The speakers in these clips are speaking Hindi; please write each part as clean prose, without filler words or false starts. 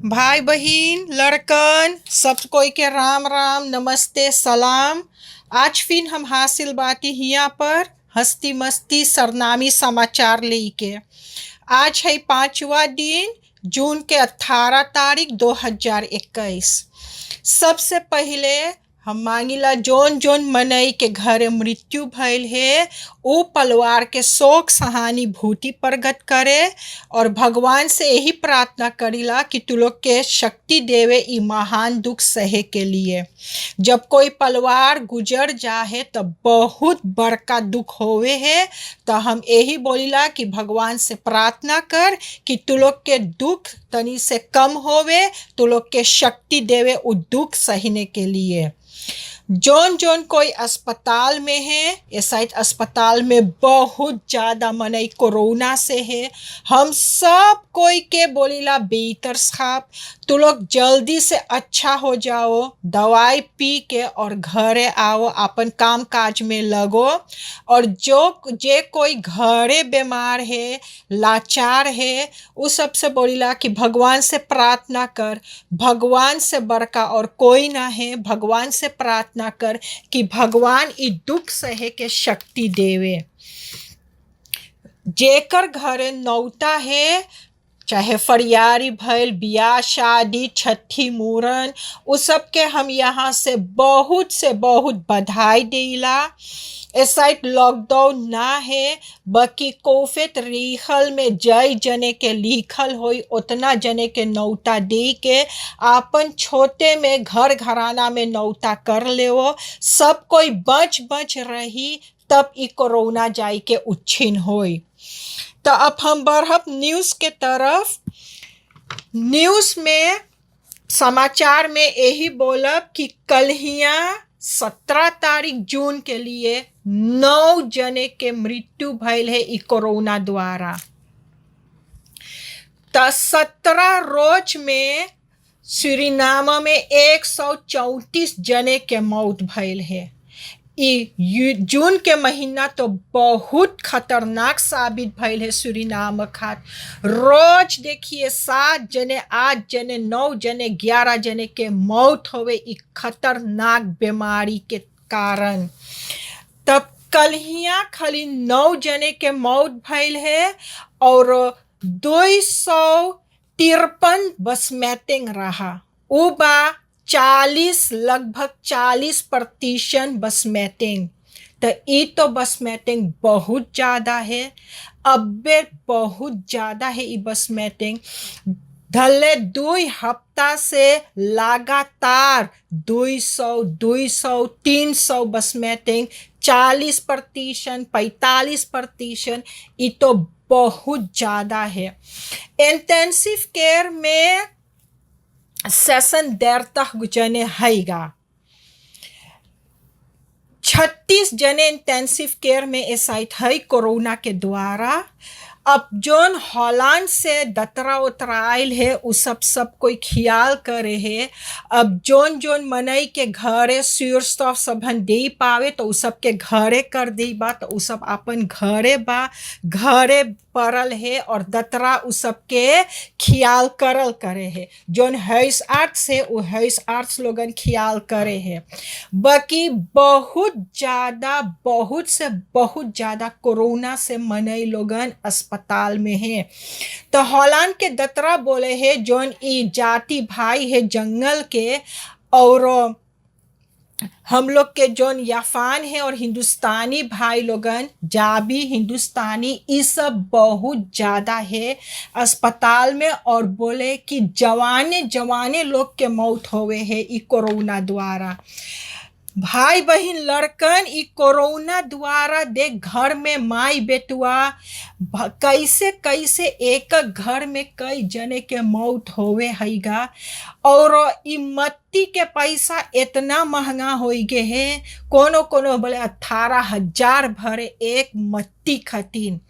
भाई बहन लड़कन सब कोई के राम राम नमस्ते सलाम। आज फिर हम हासिल बाती हिया पर हस्ती मस्ती सरनामी समाचार लेके। आज है 5वां दिन जून के 18 तारीख 2021। सबसे पहले हम मांगिला जोन जोन मनई के घरे मृत्यु भइल है ओ परिवार के शोक सहानुभूति प्रकट करे और भगवान से यही प्रार्थना करीला कि तू लोग के शक्ति देवे ई महान दुख सहे के लिए। जब कोई परिवार गुजर जाए तो बहुत बड़का दुख होवे है, तो हम यही बोलीला कि भगवान से प्रार्थना कर कि तू लोग के दुख तनी से कम होवे, तू लोग के शक्ति देवे उ दुख सहने के लिए। जोन जोन कोई अस्पताल में है, ये शायद अस्पताल में बहुत ज़्यादा मनई कोरोना से है। हम सब कोई के बोलीला बेहतर साहब तू लोग जल्दी से अच्छा हो जाओ, दवाई पी के और घरे आओ, अपन काम काज में लगो। और जे कोई घरे बीमार है, लाचार है, उस सबसे बोलीला कि भगवान से प्रार्थना कर। भगवान से बड़का और कोई ना है। भगवान से प्रार्थना कर कि भगवान ई दुख सहे के शक्ति देवे। जेकर घरे नौता है, चाहे फरियारी भइल, बियाह शादी, छठी मूरन, उस सब के हम यहाँ से बहुत बधाई देला। ऐसा लॉकडाउन ना है, बाकी कोफेत रिखल में जय जने के लिखल होई उतना जने के नौता दे के आपन छोटे में घर घराना में नौता कर लेवो। सब कोई बच रही तब ई कोरोना जाई के उच्छिन होई। तो अब हम बढ़ब न्यूज़ के तरफ। न्यूज़ में समाचार में यही बोलब कि कल हिया 17 तारीख जून के लिए 9 जने के मृत्यु भइल है ई कोरोना द्वारा। तो 17 रोज में सूरीनाम में 134 जने के मौत भइल है। जून के महीना तो बहुत खतरनाक साबित भइल है सूरीनाम खातिर। रोज देखिए 7 जने, 8 जने, 9 जने, 11 जने के मौत होवे ई खतरनाक बीमारी के कारण। तब कल हिया खाली 9 जने के मौत भइल है और 253 बस मैटिंग रहा। उ बा 40 लगभग 40% बस मैटिंग। तो ये तो बस मैटिंग बहुत ज़्यादा है। अबे बहुत ज़्यादा है ये बस मैटिंग। धले 2 हफ्ता से लगातार 200, 300 बस मैटिंग, 40%, 45%, ये तो बहुत ज़्यादा है। इंटेंसिव केयर में सेशन देर तक जने हैगा। 36 जने इंटेंसिव केयर में एसाइट है कोरोना के द्वारा। अब जोन हॉलैंड से दतरा उतरा आयल है उ सब कोई ख्याल करे है। अब जोन जोन मनई के घरे सुरस्टॉफ सबन दे पावे तो उ सब के घरे कर दी बा, तो उ सब अपन घरे बा, घरे पड़ल है और दतरा उ सब के ख्याल करल करे है। जोन हेल्थ आर्ट्स है वो हेल्थ आर्ट्स लोगन ख्याल करे है। बाकी बहुत से बहुत ज़्यादा कोरोना से मनई लोगन अस्पताल में है। तो हॉलैंड के दतरा बोले है जोन ई जाति भाई है जंगल के, और हम लोग के जोन याफान है और हिंदुस्तानी भाई लोगन, जाबी हिंदुस्तानी, ये सब बहुत ज़्यादा है अस्पताल में। और बोले कि जवाने लोग के मौत होवे है ई कोरोना द्वारा। भाई बहन लड़कन ई कोरोना द्वारा देख घर में माई बेटुआ कैसे एक घर में कई जने के मौत होवे हैगा। और ई मट्टी के पैसा इतना महंगा हो गए है, कोनो बोले 18,000 भरे एक मट्टी खतीन।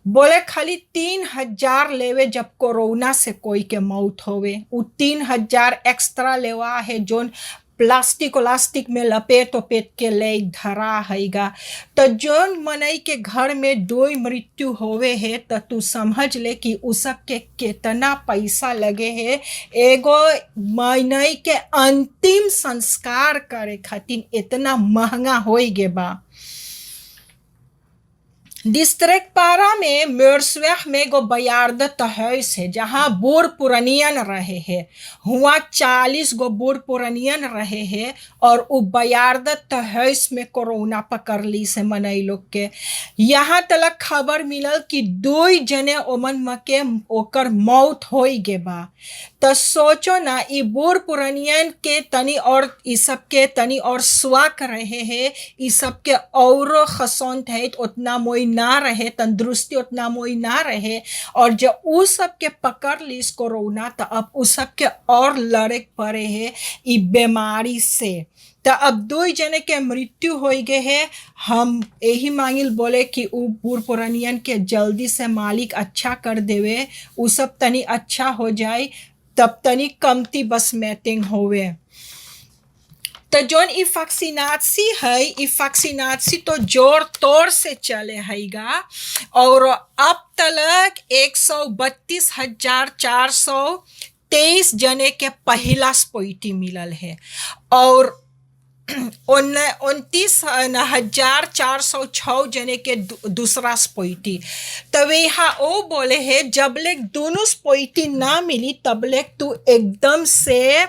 बोले खाली 3,000 लेवे जब कोरोना से कोई के मौत होवे, उ 3,000 एक्स्ट्रा लेवा है जोन प्लास्टिक में लपेट उपेट के ले धरा हैगा। तो जोन मनई के घर में दो मृत्यु होवे है तो तू समझ ले कि उ सब के कितना पैसा लगे है एगो मनई के अंतिम संस्कार करे खातिर इतना महंगा होई गे बा। डिस्ट्रिक्ट पारा में मेरसवेह में एगो बयार्द तहस है जहाँ बूढ़ पुरनियन रहे हैं। हुआ 40 गो बूढ़ पुरनियन रहे हैं और उ बयार्द तहस में कोरोना पकड़ ली से मनई लोग के। यहाँ तलक खबर मिलल कि 2 जने ओमन में के ओकर मौत होई गे बा। तो सोचो ना ई बूढ़ पुरनियन के तनी और ई सब के तनी और स्वाक रहे हैं, ई सब के औरो खसौंत है उतना मोई ना रहे, तंदुरुस्ती उतना मोई ना रहे और जब उ सब के पकड़ लीस कोरोना तो अब उ सब के और लड़े पड़े है ई बीमारी से। तो अब 2 जने के मृत्यु हो गए है। हम यही मांगिल बोले कि उ बूढ़ पुरानियन के जल्दी से मालिक अच्छा कर देवे, उ सब तनी अच्छा हो जाए तब तनी कमती बस मैटिंग होवे। तो जोन ई वैक्सीनासी है, ई वैक्सीनासी तो जोर तोड़ से चले हैगा और अब तक 132,423 जने के पहला स्पोइटी मिलल है और 29,406 जने के दूसरा स्पोइटी। तब यहाँ वो बोले है जब ले दोनों स्पोइटी ना मिली तब ले तू एकदम से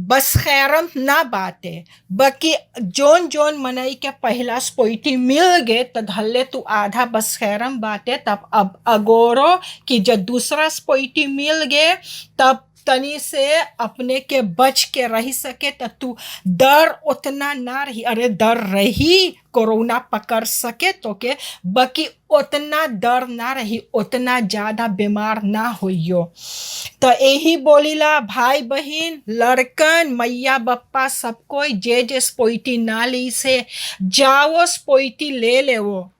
बस खैरम ना बाते, बाकी जोन जोन मनई के पहला स्पोइटी मिल गए तो धल्ले तू आधा बस खैरम बाते। तब अब अगोरो कि जब दूसरा स्पोइटी मिल गए तब तनी से अपने के बच के रह सके तो तू डर उतना ना रही। अरे डर रही कोरोना पकड़ सके तो के, बाकी उतना डर ना रही, उतना ज़्यादा बीमार ना होइयो। तो यही बोलीला भाई बहन लड़कन मैया बप्पा सब कोई जे स्पोइटी ना ली से जाओ स्पोइटी ले ले वो।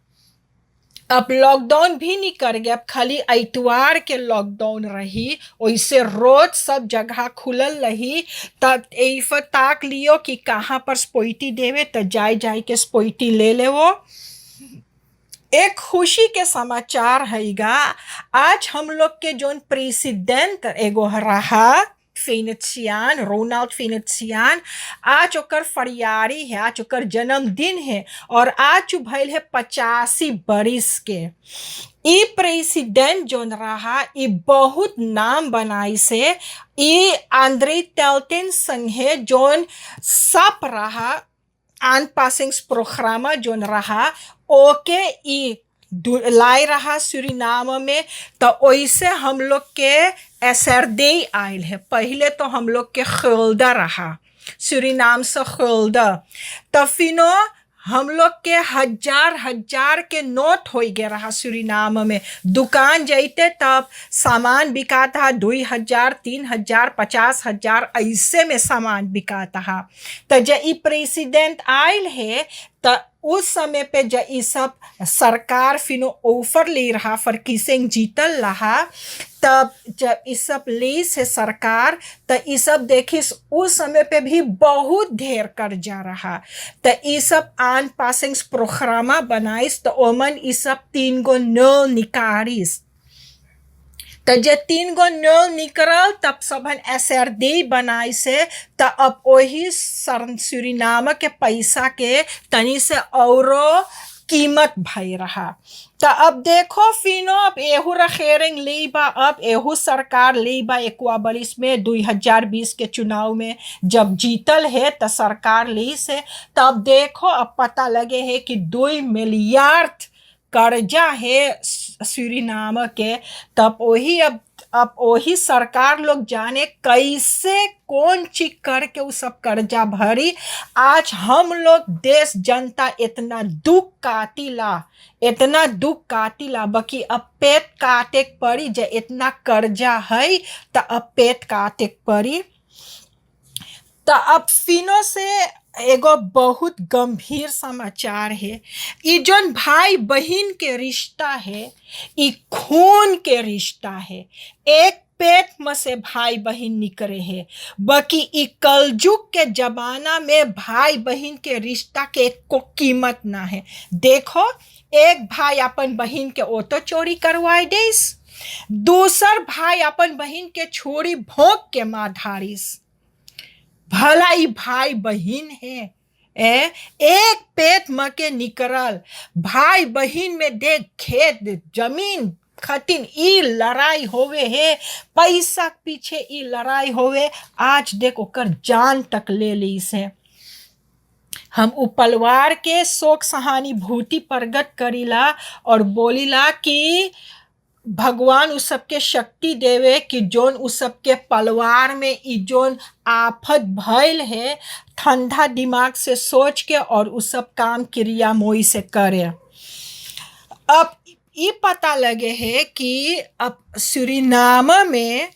अब लॉकडाउन भी नहीं कर गया, अब खाली इतवार के लॉकडाउन रही, वैसे रोज सब जगह खुलल रही। तब ऐसा ताक लियो कि कहाँ पर स्पोइटी देवे तो जाए के स्पोइटी ले ले वो। एक खुशी के समाचार हैगा, आज हम लोग के जोन प्रेसिडेंट एगो रहा फेनेशियन रोनाल्ड फेनेशियन, आज ओकर फरियारी है, आज ओकर जन्मदिन है और आज भइल है 85 बरिस के। ई प्रेसिडेंट जोन रहा ई बहुत नाम बनाई से, ई आंद्रे टेल्टेन संगे जोन सब रहा आन पासिंग्स प्रोग्राम जोन रहा ओके ई लाई रहा सूरीनाम में। तो वैसे हम लोग के एसरदे आयल है, पहले तो हम लोग के खिल्दा रहा सूरीनाम से खिल्दा, तो फिनो हम लोग के हजार के नोट हो गए रहा सूरीनाम में। दुकान जाते तब सामान बिकाता 2,000 3,000 50,000 ऐसे में सामान बिकाता। तो जब ई प्रेसिडेंट आयल है तो उस समय पे जब ये सब सरकार फिनो ऑफर ले रहा फरकिसिंग जीतल रहा, तब जब ये सब ले से सरकार तो ये सब देखिस उस समय पे भी बहुत ढेर कर्जा रहा। तो ये सब आन पासिंग्स प्रोग्रामा बनाइस तो ओमन ये सब 3 गो नल निकारिस। तो जब 3 गो नल निकल तब सबन एसरदे बनाई से, तो अब वही सूरीनाम के पैसा के तनी से औरो कीमत भई रहा। तो अब देखो फिनो अब एहू रखेरिंग ली बा, अब एहू सरकार ली बा 21 बरिस में 2020 के चुनाव में जब जीतल है तो सरकार ली से। तब देखो अब पता लगे है कि 2 मिलियर्ड कर्जा है सूरीनाम के। तब वही अब वही सरकार लोग जाने कैसे कौन चीज करके वो सब कर्जा भरी। आज हम लोग देश जनता इतना दुख काटिला बाकी अब पेट काटे पड़ी। जे इतना कर्जा है तो अब पेट काटे पड़ी। तो अब फिनो से एगो बहुत गंभीर समाचार है। ये जोन भाई बहन के रिश्ता है, ये खून के रिश्ता है। एक पेट में से भाई बहन निकले है। बाकी ई कलयुग के जमाना में भाई बहन के रिश्ता के को कीमत ना है। देखो, एक भाई अपन बहन के ऑटो चोरी करवाए देस, दूसर भाई अपन बहन के छोरी भोंक के मार धारिस। भला ई भाई बहन है? एक पेट में के निकरल भाई बहन में देख खेत जमीन खातिर ई लड़ाई होवे है, पैसा के पीछे ई लड़ाई होवे। आज देख ओकर जान तक ले ली से। हम उ परिवार के शोक सहानुभूति प्रकट करीला और बोलीला कि भगवान उस सबके शक्ति देवे कि जोन उस सबके परिवार में ई जोन आफत भइल है, ठंडा दिमाग से सोच के और उस सब काम क्रिया मोई से करे। अब ये पता लगे है कि अब सूरीनाम में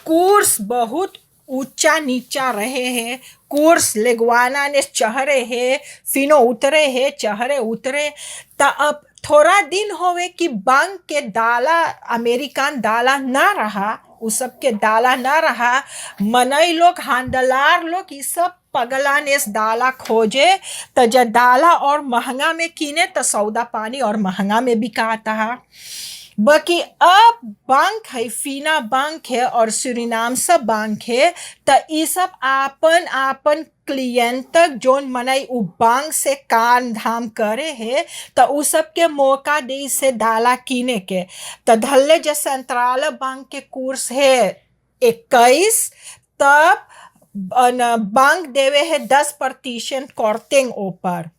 कोर्स बहुत ऊंचा नीचा रहे हैं। कोर्स लेगवाना ने चढ़े है, फिनो उतरे है, चढ़े उतरे। तो अब थोड़ा दिन होवे कि बैंक के दाला अमेरिकन दाला ना रहा, उस सब के दाला ना रहा। मनई लोग हांडलार लोग ये सब पगला ने दाला खोजे, तो जब दाला और महंगा में किने तो सौदा पानी और महंगा में बिकाता है। बाकी अब बैंक है, फीना बैंक है और सूरीनाम सब बैंक है। तो ये सब आपन आपन क्लियंट तक जोन मनई उ बैंक से काम धाम करे है, तो उ सब के मौका दे से दाला किने के। तो धल्ले जो सेंट्रल बैंक के कोर्स है 21, तब बैंक देवे है 10% कॉर्टिंग ऊपर।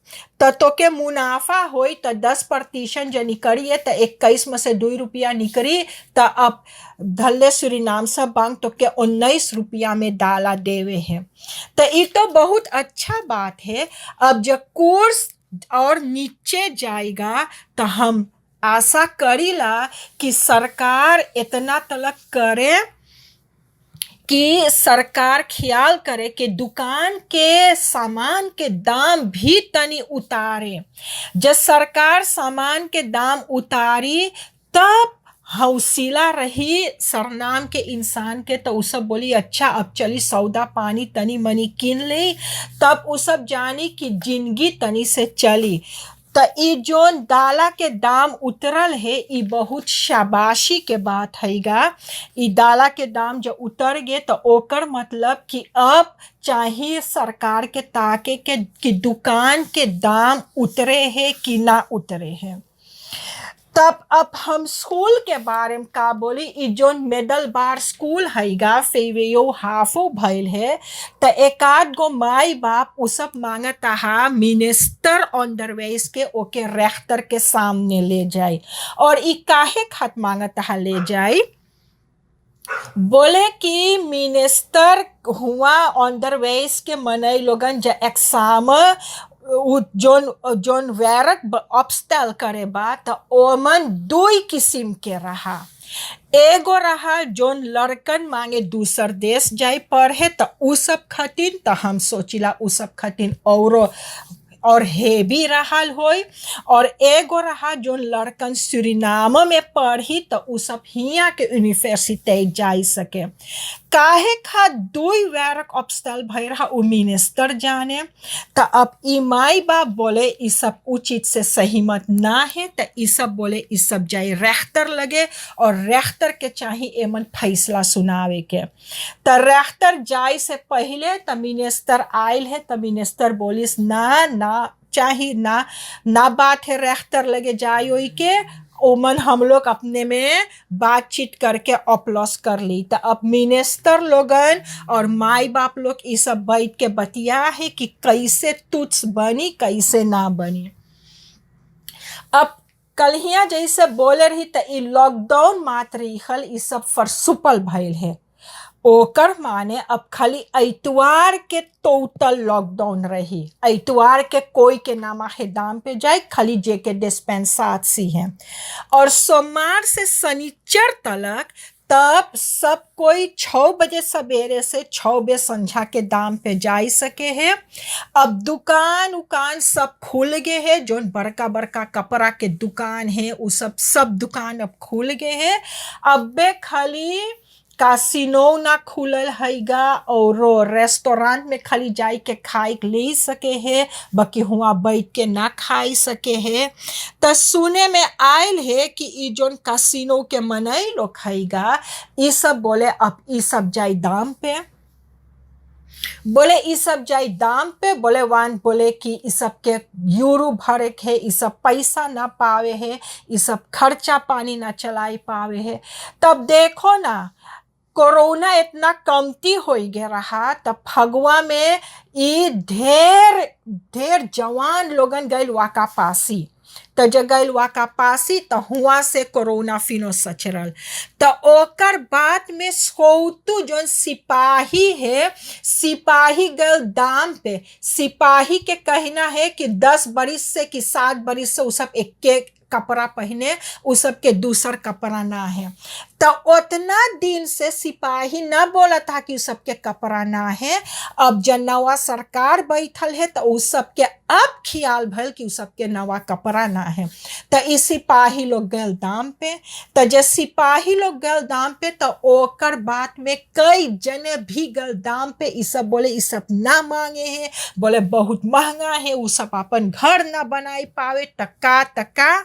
तो के मुनाफा होई तो 10% जो निकली है तो 21 में से 2 रुपया निकली। तो अब धल्ले सूरीनाम सब बैंक तो के 19 रुपया में दाला देवे है। तो ये तो बहुत अच्छा बात है। अब जब कोर्स और नीचे जाएगा तो हम आशा करीला कि सरकार इतना तलक करे कि सरकार ख्याल करे कि दुकान के सामान के दाम भी तनी उतारे। जब सरकार सामान के दाम उतारी तब हौसला रही सरनाम के इंसान के। तो उ सब बोली अच्छा अब चली सौदा पानी तनी मनी किन ले, तब उ सब जानी कि जिंदगी तनी से चली। तो ई जोन दाला के दाम उतरल है ई बहुत शाबाशी के बात हैगा। ई दाला के दाम जो उतर गए तो ओकर मतलब कि अब चाहिए सरकार के ताके के कि दुकान के दाम उतरे है कि ना उतरे है। तब अब हम स्कूल के बारे में का बोली। ई जोन मिडल बार स्कूल हैगा फेवेयो हाफो भइल है, तो एक आध गो माई बाप उ सब मांगता है मिनिस्टर ऑनडरवेज के ओके रेख्तर के सामने ले जाए। और ई काहे खत मांगता है ले जाए, बोले कि मिनिस्टर हुआ ऑनडरवेज के मनई लोगन जो एग्जाम जोन वैरक ऑब्स्टल करे बा तो ओमन 2 किस्म के रहा। एगो रहा जोन लड़कन मांगे दूसर देश जाए पढ़े तो उ सब खातिर, तो हम सोचिला उ सब खातिर और हेवी रहल होई। और एगो रहा जोन लड़कन सूरीनाम में पढ़ी तो उ सब हियाँ के यूनिवर्सिटी जाई सके। काहे खा 2 वैरक ऑब्स्टल भई रहा उ मिनिस्टर जाने। तो अब ई माई बाप बोले ई सब उचित से सहमत ना है, तो ई सब बोले ई सब जाए रेख्तर लगे और रेख्तर के चाहिए एमन फैसला सुनावे के। तो रेख्तर जाए से पहले तो मिनिस्टर आयल है, तो मिनिस्टर बोलिस ना चाहिए ना बात है रेख्तर लगे जाए के। ओमन हम लोग अपने में बातचीत करके अपलॉस कर ली। तो अब मिनिस्टर लोगन और माई बाप लोग ये सब बैठ के बतिया है कि कैसे तुच्छ बनी कैसे ना बनी। अब कलहिया जैसे बोले रही तो ये लॉकडाउन मात्र ये सब फरसुपल भइल है। ओकर माने अब खाली इतवार के टोटल लॉकडाउन रही। इतवार के कोई के नामा दाम पे जाए, खाली जे के डिस्पेंसासी है। और सोमवार से शनिचर तलक तब सब कोई 6 बजे सवेरे से 6 बजे संझा के दाम पे जा सके है। अब दुकान उकान सब खुल गए है, जो बड़का बड़का कपड़ा के दुकान है वो सब दुकान अब खुल गए है। अब बे खाली कासिनो ना खुलल हैगा और रेस्टोरेंट में खाली जाई के खाए ले सके है, बाकी हुआ बैठ के ना खाई सके है। तो सुने में आयल है कि ई जोन कासिनो के मनई लोग हैगा ई सब बोले अब ई सब जाई दाम पे, बोले ई सब जाई दाम पे, बोले वान बोले कि ई सब के यूरो भरे के, ई सब पैसा ना पावे है, ई सब खर्चा पानी ना चलाई पावे है। तब देखो ना कोरोना इतना कमती हो गया रहा, तब फगुआ में ई ढेर ढेर जवान लोगन गए वाका पासी, तो जब गए वाका पासी तो हुआ से कोरोना फिनो सचरल। तो ओकर बाद में सौतु जो सिपाही है, सिपाही गए दाम पे, सिपाही के कहना है कि 10 बरिस से कि 7 बरिस से वो सब एक कपड़ा पहने, उस सब के दूसर कपड़ा ना है। तो उतना दिन से सिपाही ना बोला था कि उस सब के कपड़ा ना है। अब जब नवा सरकार बैठल है तो उस सब के अब ख्याल भल कि उस सब के नवा कपड़ा ना है। तो इस सिपाही लोग गए दाम पे, तो जब सिपाही लोग गए दाम पे तो ओकर बाद में कई जने भी गए दाम पे। इस सब बोले इस सब ना मांगे हैं, बोले बहुत महंगा है, वो सब अपन घर ना बनाई पावे, टका टका।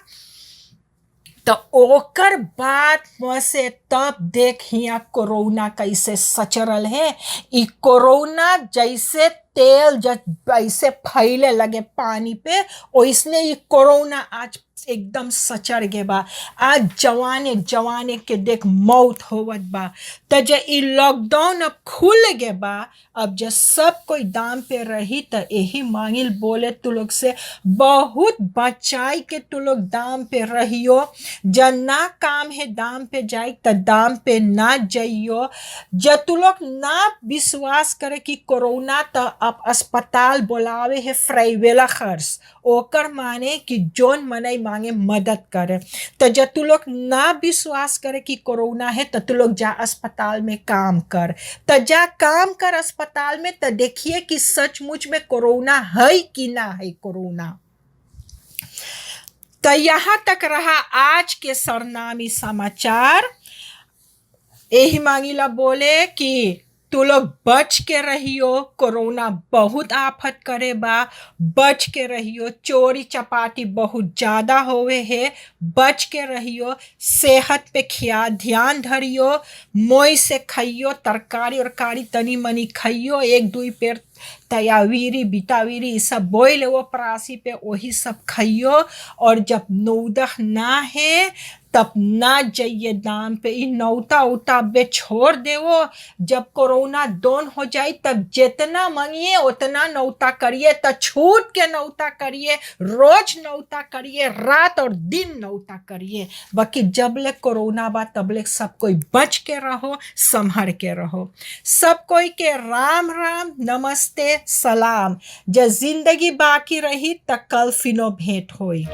तो ओकर बाद से तब देख हिया कोरोना कैसे सचरल है। ई कोरोना जैसे तेल जैसे फैले लगे पानी पे, ओइसने ये कोरोना आज एकदम सचर गे बा। आज जवाने जवाने के देख मौत होवत बा। तो जब ई लॉकडाउन अब खुल गे बा, अब जब सब कोई दाम पे रही तो यही मांगिल बोले तू लोग से बहुत बचाई के तू लोग दाम पे रहियो। जब ना काम है दाम पे जाई तो दाम पे ना जाइयो। जब तू लोग ना विश्वास करे कि कोरोना तो अब अस्पताल बुलावे है फ्राइवेला खर्च, ओकर माने कि जोन मनई मांगे मदद करे। तो जब तू लोग ना विश्वास करे कि कोरोना है तो तू लोग जा अस्पताल में काम कर, तो जा काम कर अस्पताल में, तो देखिए कि सचमुच में कोरोना है कि ना है कोरोना। तो यहाँ तक रहा आज के सरनामी समाचार। यही मांगिला बोले कि तू लोग बच के रहियो, कोरोना बहुत आफत करे बा, बच के रहियो। चोरी चपाटी बहुत ज़्यादा होवे है, बच के रहियो। सेहत पे ध्यान धरियो, मोई से खाइयो, तरकारी उरकारी तनी मनी खाइयो, 1-2 पेड़ तयावीरी बितावीरी ये सब बोई ले वो परासी पे, वही सब खाइयो। और जब नौदह ना है तब ना जाइए दाम पे, ई नौता उता बे छोड़ देवो। जब कोरोना दोन हो जाए तब जितना मंगिए उतना नौता करिए, तो छूट के नौता करिए, रोज नौता करिए, रात और दिन नौता करिए। बाकी जब ले कोरोना बा तब ले सब कोई बच के रहो, संभर के रहो। सब कोई के राम राम, नमस्ते, सलाम। जब जिंदगी बाकी रही तब कल फिनो भेंट होई।